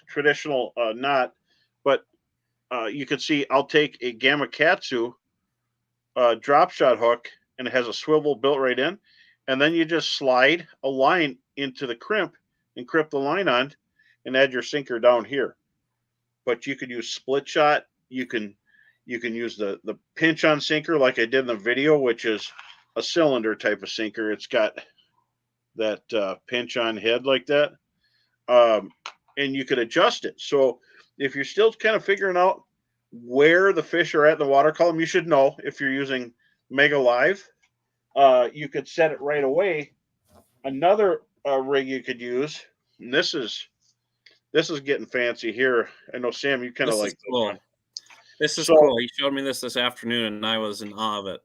traditional knot, but you can see I'll take a Gamakatsu drop shot hook, and it has a swivel built right in, and then you just slide a line into the crimp and crimp the line on and add your sinker down here. But you could use split shot. You can use the pinch on sinker like I did in the video, which is a cylinder type of sinker. It's got that pinch on head like that, and you could adjust it. So if you're still kind of figuring out where the fish are at in the water column, you should know if you're using Mega Live. You could set it right away. Another rig you could use, and this is this is getting fancy here. I know, Sam, you kind of This is like this one. cool. This is So, cool. He showed me this afternoon, and I was in awe of it.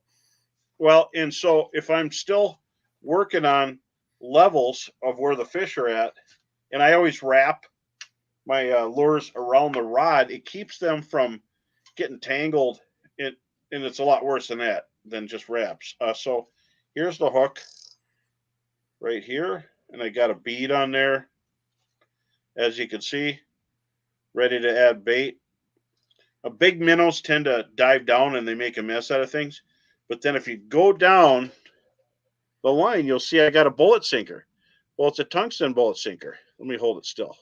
well, and so if I'm still working on levels of where the fish are at, and I always wrap my lures around the rod, it keeps them from getting tangled. It and it's a lot worse than that than just wraps. So here's the hook right here, and I got a bead on there, as you can see, ready to add bait. Big minnows tend to dive down and they make a mess out of things. But then if you go down the line, you'll see I got a bullet sinker. Well, it's a tungsten bullet sinker. Let me hold it still.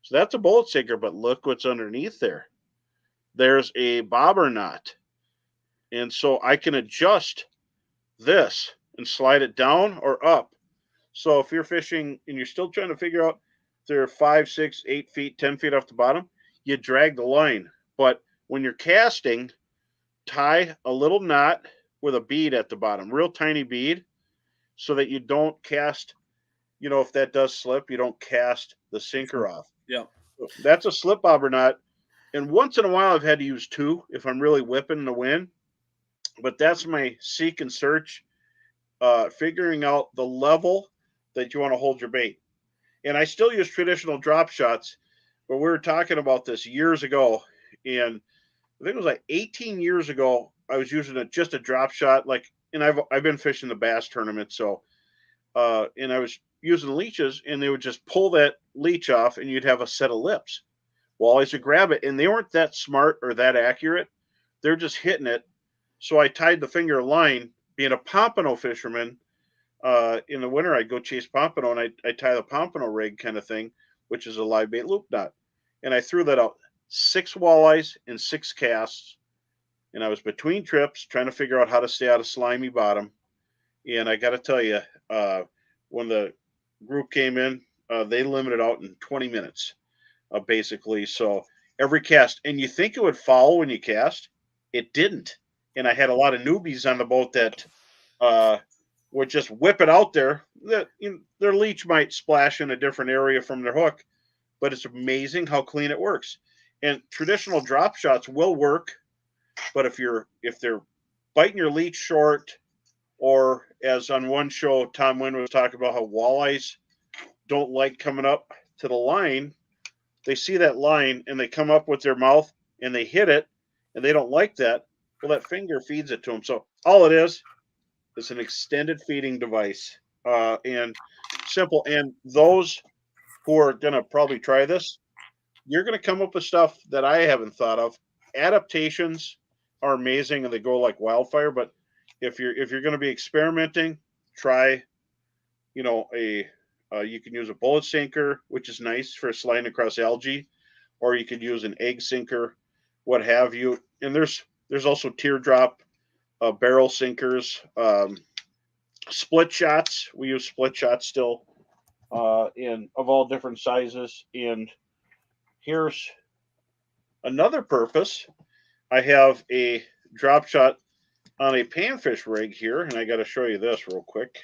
So that's a bullet sinker, but look what's underneath there. There's a bobber knot. And so I can adjust this and slide it down or up. So if you're fishing and you're still trying to figure out if they're 5, 6, 8 feet, 10 feet off the bottom, you drag the line. But when you're casting, tie a little knot with a bead at the bottom, real tiny bead, so that you don't cast, if that does slip, you don't cast the sinker off. Yeah. That's a slip bobber knot. And once in a while, I've had to use two if I'm really whipping in the wind. But that's my seek and search, figuring out the level that you want to hold your bait. And I still use traditional drop shots, but we were talking about this years ago. And I think it was like 18 years ago. I was using just a drop shot, and I've been fishing the bass tournament, so and I was using leeches, and they would just pull that leech off, and you'd have a set of lips. Walleyes would grab it, and they weren't that smart or that accurate. They're just hitting it. So I tied the finger line. Being a pompano fisherman, in the winter I'd go chase pompano, and I tie the pompano rig kind of thing, which is a live bait loop knot, and I threw that out. 6 walleyes in 6 casts, and I was between trips trying to figure out how to stay out of slimy bottom. And I got to tell you, when the group came in, they limited out in 20 minutes, basically. So every cast, and you think it would fall when you cast, it didn't. And I had a lot of newbies on the boat that would just whip it out there. Their leech might splash in a different area from their hook, but it's amazing how clean it works. And traditional drop shots will work, but if they're biting your leech short, or as on one show, Tom Wynn was talking about how walleyes don't like coming up to the line. They see that line and they come up with their mouth and they hit it, and they don't like that. Well, that finger feeds it to them. So all it is an extended feeding device, and simple. And those who are going to probably try this, you're going to come up with stuff that I haven't thought of. Adaptations are amazing and they go like wildfire. But if you're going to be experimenting, try, a you can use a bullet sinker, which is nice for sliding across algae, or you could use an egg sinker, what have you. And there's also teardrop barrel sinkers, split shots. We use split shots still, in of all different sizes. And here's another purpose. I have a drop shot on a panfish rig here, and I got to show you this real quick.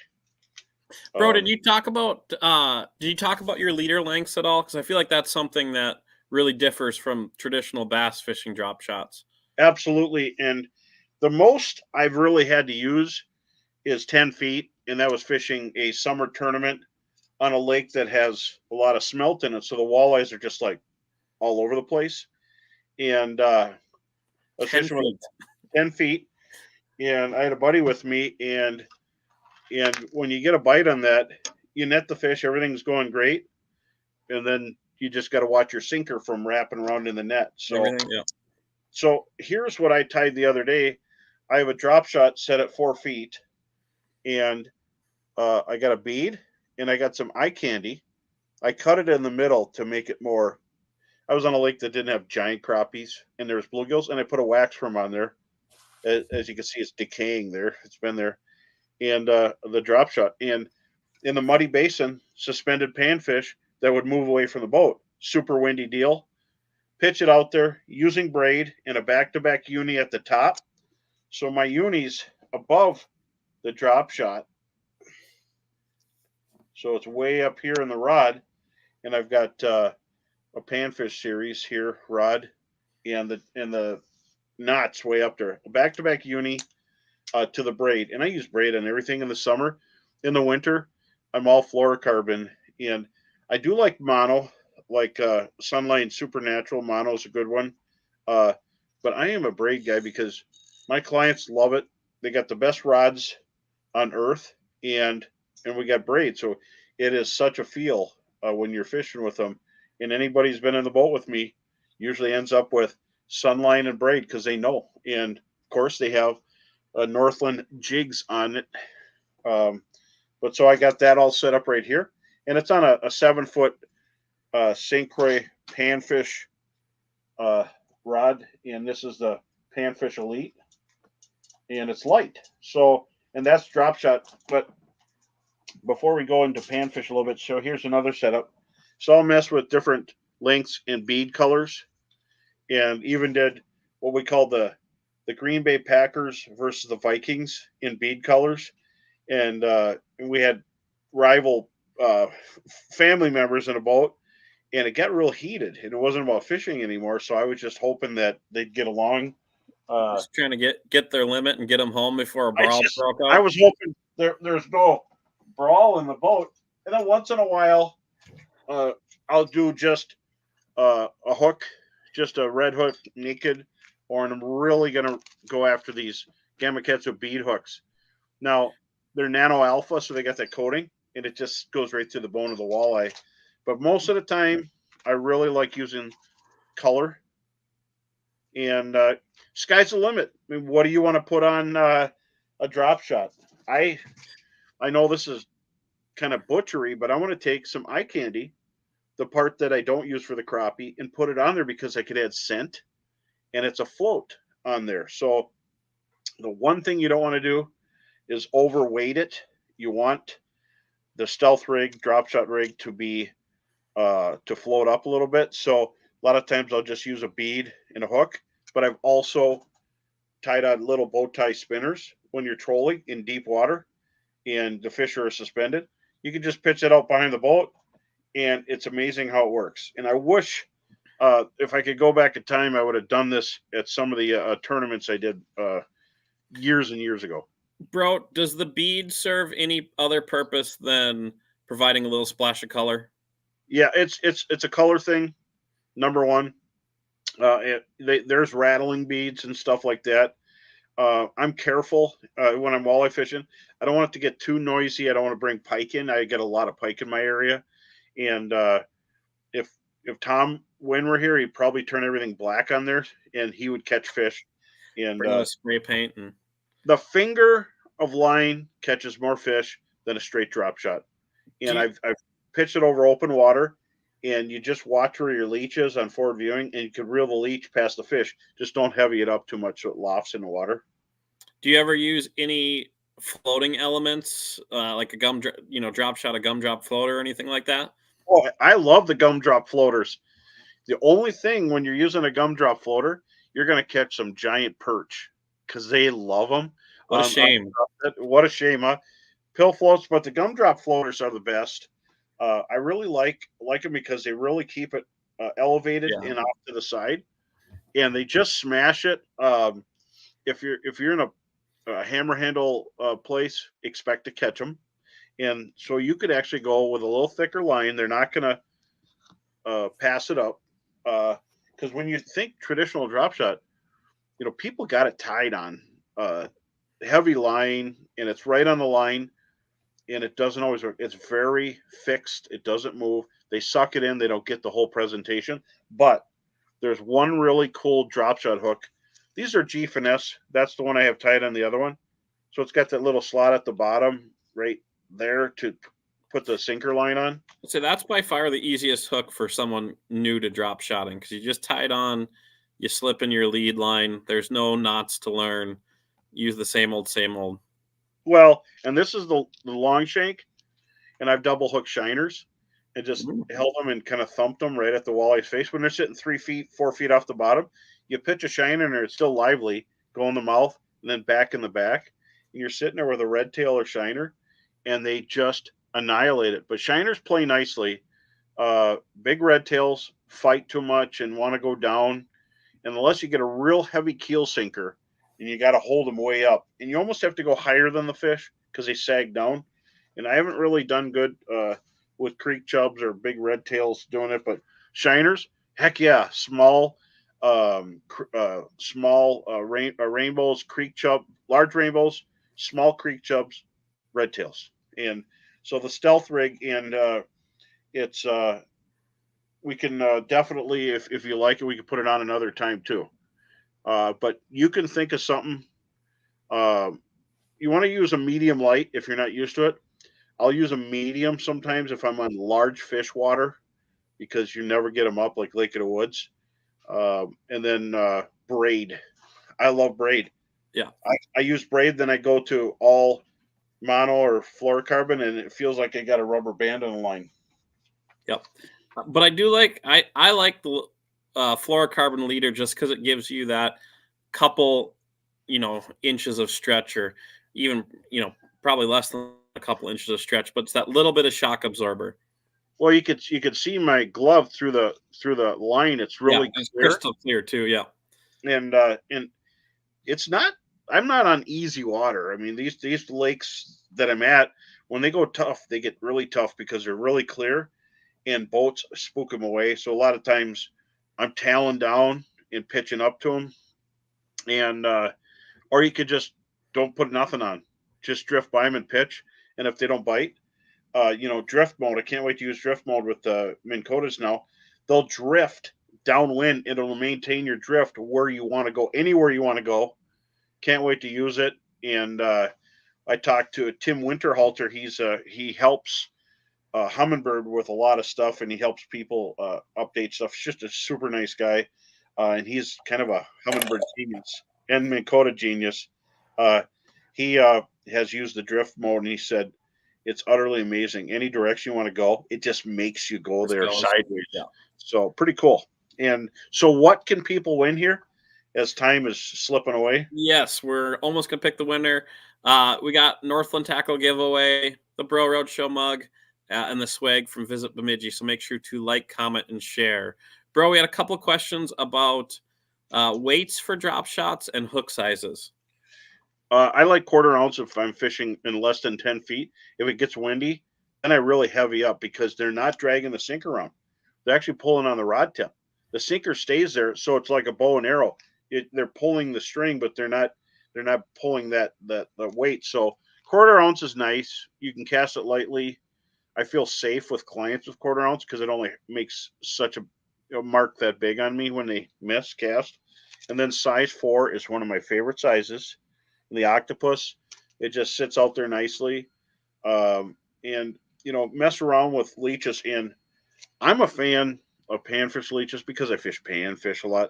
Bro, did you talk about your leader lengths at all? Because I feel like that's something that really differs from traditional bass fishing drop shots. Absolutely. And the most I've really had to use is 10 feet, and that was fishing a summer tournament on a lake that has a lot of smelt in it. So the walleyes are just like all over the place. And I was 10 fishing with feet. 10 feet, and I had a buddy with me, and when you get a bite on that, you net the fish, everything's going great, and then you just got to watch your sinker from wrapping around in the net. Yeah. So here's what I tied the other day. I have a drop shot set at 4 feet, and I got a bead, and I got some eye candy. I cut it in the middle to make it more. I was on a lake that didn't have giant crappies, and there was bluegills, and I put a wax worm on there. As you can see, it's decaying there. It's been there. And the drop shot. And in the muddy basin, suspended panfish that would move away from the boat. Super windy deal. Pitch it out there using braid and a back-to-back uni at the top. So my uni's above the drop shot. So it's way up here in the rod. And I've got a panfish series here, rod, and the knots way up there. Back to back uni to the braid, and I use braid on everything in the summer. In the winter, I'm all fluorocarbon, and I do like mono, like Sunline Supernatural. Mono is a good one, uh, but I am a braid guy because my clients love it. They got the best rods on earth, and we got braid, so it is such a feel when you're fishing with them. And anybody who's been in the boat with me usually ends up with Sunline and braid because they know. And of course, they have Northland jigs on it. But so I got that all set up right here, and it's on a 7 foot St. Croix panfish uh, rod, and this is the panfish elite, and it's light. So, and that's drop shot. But before we go into panfish a little bit, so here's another setup. So I'll mess with different lengths and bead colors, and even did what we call the Green Bay Packers versus the Vikings in bead colors, and we had rival family members in a boat, and it got real heated, and it wasn't about fishing anymore. So I was just hoping that they'd get along. Just trying to get their limit and get them home before a brawl broke I out. was hoping there's no brawl in the boat, and then once in a while, uh, I'll do just a hook, just a red hook naked, or I'm really gonna go after these Gamaketsu bead hooks. Now they're nano alpha, so they got that coating, and it just goes right through the bone of the walleye. But most of the time, I really like using color, and sky's the limit. I mean, what do you want to put on a drop shot? I I know this is kind of butchery, but I want to take some eye candy, the part that I don't use for the crappie, and put it on there because I could add scent, and it's a float on there. So the one thing you don't want to do is overweight it. You want the stealth rig, drop shot rig to be to float up a little bit. So a lot of times I'll just use a bead and a hook, but I've also tied on little bow tie spinners when you're trolling in deep water and the fish are suspended. You can just pitch it out behind the boat, and it's amazing how it works. And I wish if I could go back in time, I would have done this at some of the tournaments I did years and years ago. Bro, does the bead serve any other purpose than providing a little splash of color? Yeah, it's a color thing. Number one, there's rattling beads and stuff like that. I'm careful when I'm walleye fishing. I don't want it to get too noisy. I don't want to bring pike in. I get a lot of pike in my area, and if Tom Wynn were here, he'd probably turn everything black on there, and he would catch fish. And Bring the spray paint and the finger of line catches more fish than a straight drop shot. And you, I've pitched it over open water, and you just watch where your leech is on forward viewing, and you can reel the leech past the fish. Just don't heavy it up too much so it lofts in the water. do you ever use any floating elements like a drop shot, a gumdrop floater, or anything like that? Oh, I love the gumdrop floaters. The only thing when you're using a gumdrop floater, you're going to catch some giant perch because they love them. What a shame. What a shame, huh? Pill floats, but the gumdrop floaters are the best. I really like them because they really keep it elevated Yeah. and off to the side, and they just smash it. If you're in a hammer handle place, expect to catch them, and so you could actually go with a little thicker line. They're not going to pass it up because when you think traditional drop shot, people got it tied on heavy line, and it's right on the line, and it doesn't always work. It's very fixed. It doesn't move. They suck it in. They don't get the whole presentation. But there's one really cool drop shot hook. These are G Finesse. That's the one I have tied on the other one. So it's got that little slot at the bottom right there to put the sinker line on. So that's by far the easiest hook for someone new to drop shotting because you just tie it on, you slip in your lead line. There's no knots to learn. Use the same old, same old. Well, and this is the long shank, and I've double hooked shiners and just held them and kind of thumped them right at the walleye's face when they're sitting 3 feet, 4 feet off the bottom. You pitch a shiner and it's still lively, go in the mouth and then back in the back, and you're sitting there with a red tail or shiner, and they just annihilate it. But shiners play nicely. Big red tails fight too much and want to go down, and unless you get a real heavy keel sinker and you got to hold them way up, and you almost have to go higher than the fish because they sag down. And I haven't really done good with creek chubs or big red tails doing it, but shiners, heck yeah, rainbows, creek chub, large rainbows, small creek chubs, red tails, and so the stealth rig, and it's we can definitely, if you like it, we can put it on another time too. But you can think of something. Uh, you want to use a medium light if you're not used to it. I'll use a medium sometimes if I'm on large fish water because you never get them up like Lake of the Woods. And then braid. I love braid. Yeah. I use braid, then I go to all mono or fluorocarbon, and it feels like I got a rubber band on the line. Yep. But I do I like the fluorocarbon leader just because it gives you that couple, inches of stretch, or even, probably less than a couple inches of stretch, but it's that little bit of shock absorber. Well, you could see my glove through the line. It's Yeah, really it's clear, crystal clear too. Yeah. and it's not. I'm not on easy water. I mean, these lakes that I'm at, when they go tough, they get really tough because they're really clear, and boats spook them away. So a lot of times, I'm tailing down and pitching up to them, and or you could just don't put nothing on, just drift by them and pitch, and if they don't bite, drift mode. I can't wait to use drift mode with the Minn Kotas now. They'll drift downwind. It'll maintain your drift where you want to go, anywhere you want to go. Can't wait to use it. And I talked to Tim Winterhalter. He helps Humminbird with a lot of stuff, and he helps people update stuff. He's just a super nice guy, and he's kind of a Humminbird genius and Minn Kota genius. Uh, he has used the drift mode, and he said it's utterly amazing. Any direction you want to go, it just makes you go Just there goes. sideways. Yeah. So pretty cool. And so, what can people win here as time is slipping away? Yes, we're almost gonna pick the winner. We got Northland Tackle giveaway, the Bro Roadshow mug, and the swag from Visit Bemidji. So make sure to like, comment, and share. Bro, we had a couple of questions about weights for drop shots and hook sizes. I like quarter ounce if I'm fishing in less than 10 feet. If it gets windy, then I really heavy up because they're not dragging the sinker around. They're actually pulling on the rod tip. The sinker stays there, so it's like a bow and arrow. They're pulling the string, but they're not pulling the weight. So quarter ounce is nice. You can cast it lightly. I feel safe with clients with quarter ounce because it only makes such a mark that big on me when they miss cast. And then size 4 is one of my favorite sizes. The octopus, it just sits out there nicely. And mess around with leeches. And I'm a fan of panfish leeches because I fish panfish a lot.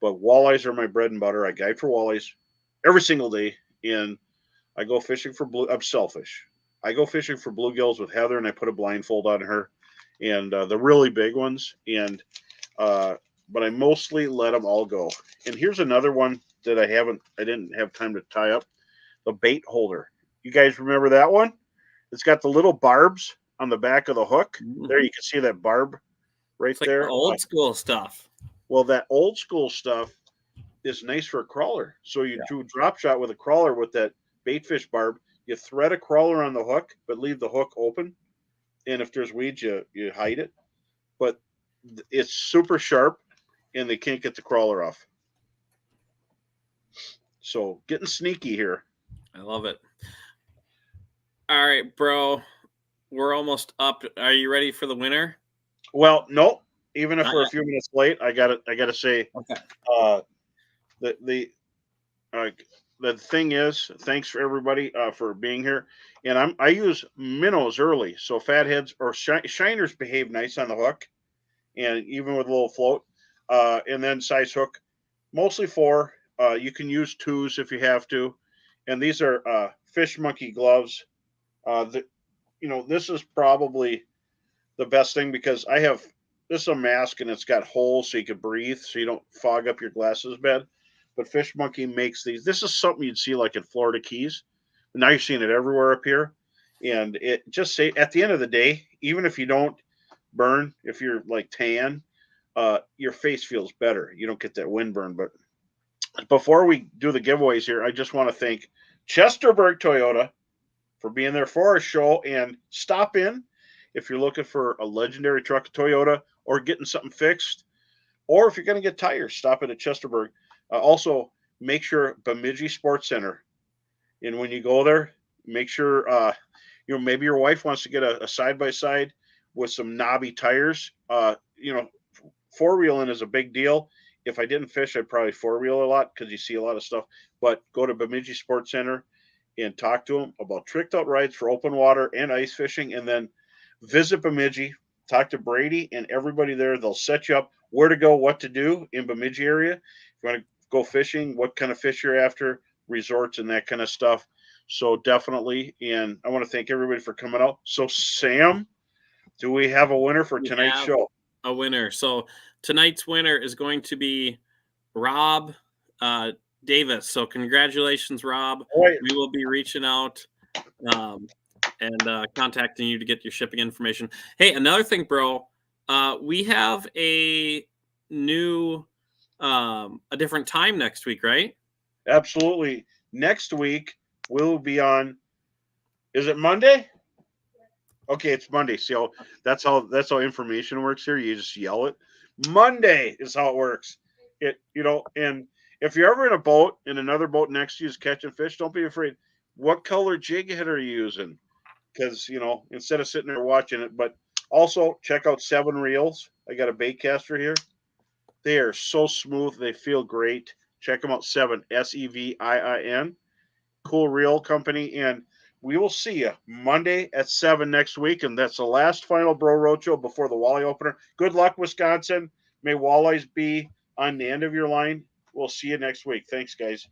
But walleyes are my bread and butter. I guide for walleyes every single day, and I go fishing for blue. I'm selfish. I go fishing for bluegills with Heather, and I put a blindfold on her, and the really big ones. And but I mostly let them all go. And here's another one that I didn't have time to tie up. The bait holder. You guys remember that one? It's got the little barbs on the back of the hook. There, you can see that barb right It's like the there. old school stuff. Well, that old school stuff is nice for a crawler. So you do drop shot with a crawler with that bait fish barb. You thread a crawler on the hook, but leave the hook open. And if there's weeds, you hide it. But it's super sharp, and they can't get the crawler off. So getting sneaky here. I love it. All right, bro. We're almost up. Are you ready for the winner? Well, no. Even if Not we're a yet. few minutes late, I gotta say, Okay. the the uh, the thing is, thanks for everybody for being here. And I use minnows early, so fatheads or shiners behave nice on the hook, and even with a little float. And then size hook, mostly 4. You can use 2s if you have to. And these are fish monkey gloves. This is probably the best thing because this is a mask and it's got holes so you can breathe, so you don't fog up your glasses bed. But Fish Monkey makes these. This is something you'd see like in Florida Keys. Now you're seeing it everywhere up here, and it just say at the end of the day, even if you don't burn, if you're like tan, your face feels better. You don't get that windburn. But before we do the giveaways here, I just want to thank Chesterburg Toyota for being there for our show, and stop in if you're looking for a legendary truck, Toyota, or getting something fixed, or if you're going to get tires, stop in at Chesterburg. Also, make sure Bemidji Sports Center, and when you go there, make sure maybe your wife wants to get a side by side with some knobby tires. Four wheeling is a big deal. If I didn't fish, I'd probably four wheel a lot because you see a lot of stuff. But go to Bemidji Sports Center and talk to them about tricked out rides for open water and ice fishing, and then visit Bemidji. Talk to Brady and everybody there. They'll set you up where to go, what to do in Bemidji area. If you want to go fishing, what kind of fish you're after, resorts and that kind of stuff. So definitely, and I want to thank everybody for coming out. So Sam, do we have a winner for tonight's show? A winner. So tonight's winner is going to be Rob Davis. So congratulations, Rob. Right. We will be reaching out and contacting you to get your shipping information. Hey, another thing, bro. We have a new, a different time next week, right? Absolutely. Next week we'll be on. Is it Monday? Okay, it's Monday. So that's how information works here. You just yell it. Monday is how it works. And if you're ever in a boat and another boat next to you is catching fish, don't be afraid. What color jig head are you using? Because instead of sitting there watching it, but also check out 7 Reels. I got a bait caster here. They are so smooth. They feel great. Check them out. 7 SEVIIN. Cool reel company, and we will see you Monday at 7 next week, and that's the last final Bro Roadshow before the walleye opener. Good luck, Wisconsin. May walleyes be on the end of your line. We'll see you next week. Thanks, guys.